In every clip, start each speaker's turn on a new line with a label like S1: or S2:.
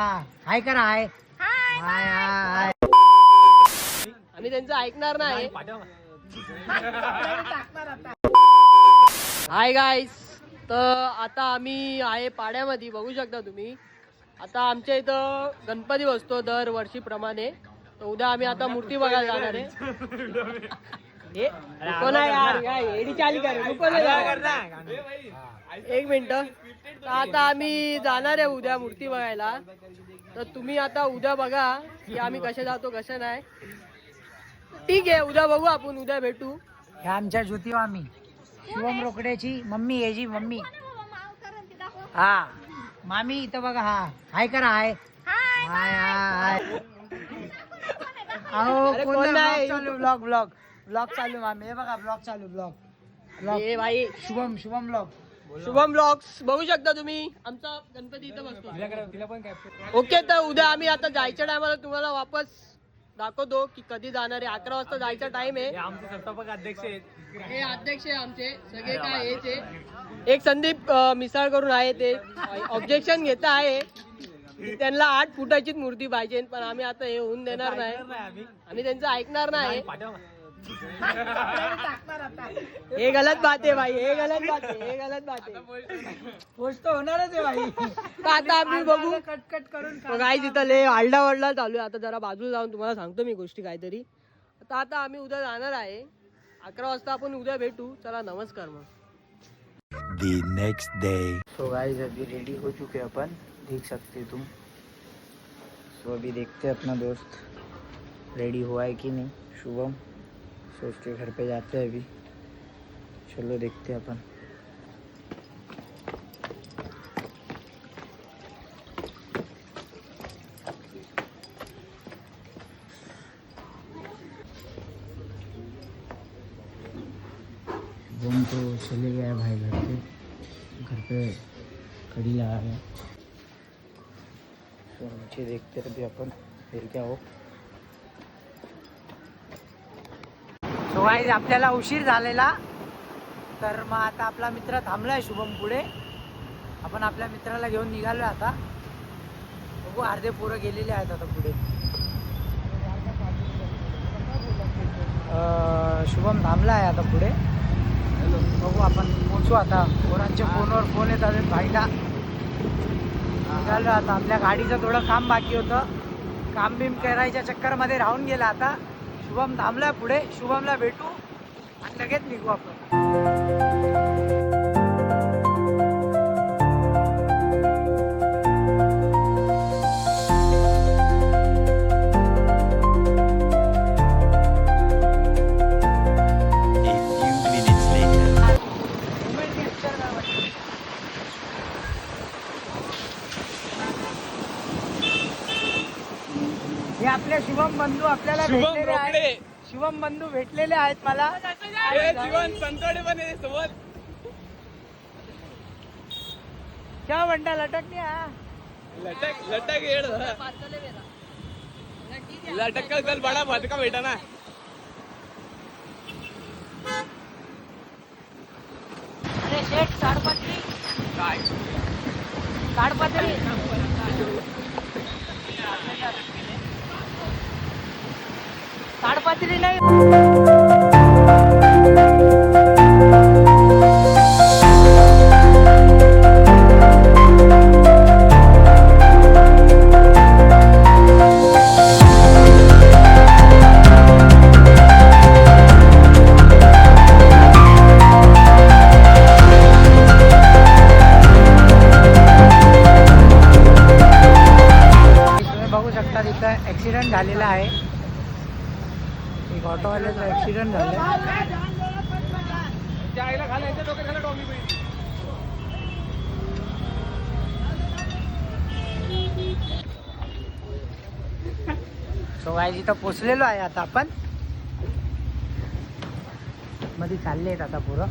S1: हाय करा हाय हाय हाय.
S2: आम्ही त्यांचं ऐकणार नाही. हाय गाईस, तर आता आम्ही आहे पाड्यामध्ये, बघू शकता तुम्ही. आता आमच्या इथं गणपती बसतो दरवर्षीप्रमाणे. तर उद्या आम्ही आता मूर्ती बघायला जाणार आहे. कोण आहे यार, एडी चाली कर एक मिनिट. तर आता आम्ही जाणार आहे उद्या मूर्ती बघायला. तर तुम्ही आता उद्या बघा की आम्ही कसे जातो कसे नाही. ठीक आहे, उद्या बघू आपण, उद्या भेटू.
S1: ह्या आमच्या ज्योती मामी, शिवम रोकड्याची मम्मी, याची मम्मी. हा मामी इथं बघा. हा हाय करा हाय हाय हाय. अहो कोण नाही चालू, ब्लॉग ब्लॉग ब्लॉग चालू मामी. हे बघा ब्लॉग चालू, ब्लॉग
S2: हे भाई
S1: शुभम शुभम ब्लॉग.
S2: शुभम ब्लॉग्स बघू शकता तुम्ही. आमचा गणपती इथं बसतो. ओके, तर उद्या आम्ही आता जायच्या टायमाला तुम्हाला वापस दाखवतो की कधी जाणार आहे. 11 वाजता जायचा टाइम आहे.
S3: आमचे संस्थापक अध्यक्ष आहेत.
S2: हे अध्यक्ष आहे आमचे सगळे, काय हेच आहे. एक संदीप मिसाळ करून आहे, ते ऑब्जेक्शन घेत आहे. त्यांना 8 फुटाचीच मूर्ती पाहिजे, पण आम्ही आता हे होऊन देणार नाही. आम्ही त्यांचं ऐकणार नाही. हे गलत बात आहे भाई, हे गलत बात आहे, हे गलत बात आहे.
S1: पोस्ट होणारच आहे भाई.
S2: तर आता आम्ही बघू.
S1: कटकट करून
S2: काय तिथं लय आलडा वडला चालू आहे. आता जरा बाजूला जाऊन तुम्हाला सांगतो मी गोष्टी काहीतरी. आता आम्ही उद्या जाणार आहे. 11 वाजता आपण उद्या भेटू. चला, नमस्कार मग.
S4: The next day.
S1: So guys अभी रेडी हो चुके हैं अपन, देख सकते तुम. सो अभी देखते हैं अपना दोस्त रेडी हुआ है कि नहीं, शुभम. सो उसके घर पे जाते हैं अभी. चलो देखते हैं अपन. शुभम तो चले गया भाई घर पे खड़ी लगा गया. तो नीचे देखते अभी अपन फिर क्या हो. सो गाइस आपल्याला उशीर झालेला, तर मग आता आपला मित्र थांबलाय शुभम पुढे. आपण आपल्या मित्राला घेऊन निघालोय आता. बघू, अर्धे पोरं गेलेले आहेत आता पुढे. शुभम थांबला आहे आता पुढे. बघू आपण पोचू आता. पोरांच्या फोनवर फोन येतात भाईला. निघालो आता. आपल्या गाडीचं थोडं काम बाकी होतं, काम बिम करायच्या चक्करमध्ये राहून गेला. आता शुभम थांबला पुढे. शुभमला भेटू आणि लगेच निघू आपण.
S4: A few minutes later.
S1: हे आपले शुभम बंधू आपल्याला भेटलेले आहेत. शुभम बंधू भेटलेले आहेत मला. क्या म्हणता, लटक नाही हा.
S3: लटक का कल बड़ा भटका बेटा ना.
S1: अरे शेठ, ताडपत्री ताडपत्री ताडपत्री नाही. ऍक्सिडेंट झालेला आहे. एक ऑटोवाल्याचा ऍक्सिडेंट झाला. सो गाइस इथं पोचलेलो आहे आता आपण. मध्ये चालले आहेत आता पुरं.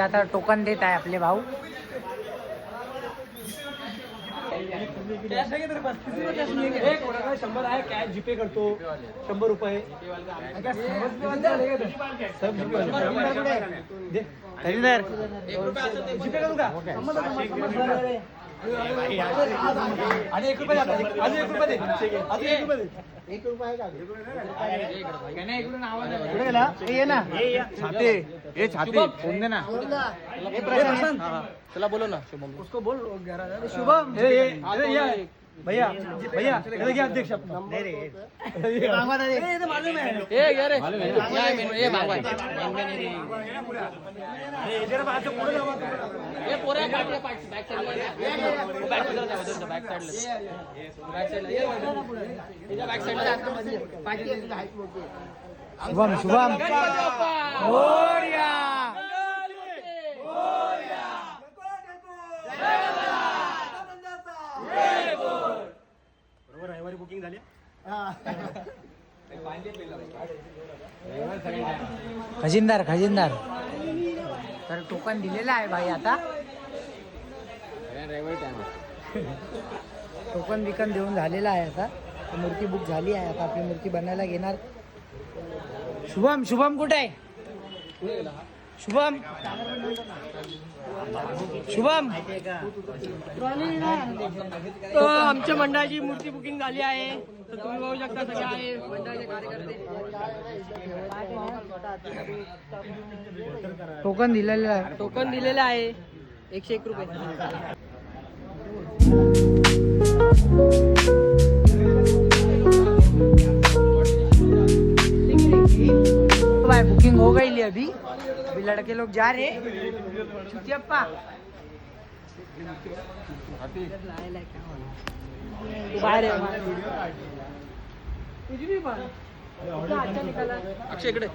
S1: आता टोकन देत आहे आपले भाऊ.
S3: शंभर आहे कॅश जीपे करतो 100 रुपये
S1: खजिनदार
S3: जीपे करू का आणि 1 रुपये अजून 1 रुपये दे अजून 1 रुपये दे 1 रुपये आहे का कुठे गेला ये ना छाते ये छाते फोन दे ना हे प्रशांत
S2: चला बोलो ना शुभम.
S3: उसको बोल शुभम ये भैया भैया इधर क्या अध्यक्ष अपना नहीं रे ये तो मालूम है
S2: ए घे रे ये मागवाय
S3: अरे इधर बात से पूरा जावा
S2: ये पोरे काढले बॅक साइडला बॅक साइडला
S1: शुभम शुभम मोरया.
S3: बरोबर रविवारी बुकिंग झाली
S1: खजिनदार खजिनदार तर टोकन दिलेलं आहे भाई. आता टोकन बिकन देऊन झालेलं आहे. आता मूर्ती बुक झाली आहे. आता आपली मूर्ती बनायला घेणार. शुभम शुभम कुठे आहे? शुभम शुभम
S2: आमच्या मंडळाची मूर्ती बुकिंग झाली आहे. तर तुम्ही बघू शकता सगळे आहे मंडळाचे कार्यकर्ते.
S1: टोकन दिलेलं आहे.
S2: टोकन दिलेलं आहे 101 रुपये.
S1: भाई बुकिंग हो गई अभी. अभी लड़के लोग जा रहे. चुतियप्पा
S2: बाहेर अक्षय इकडे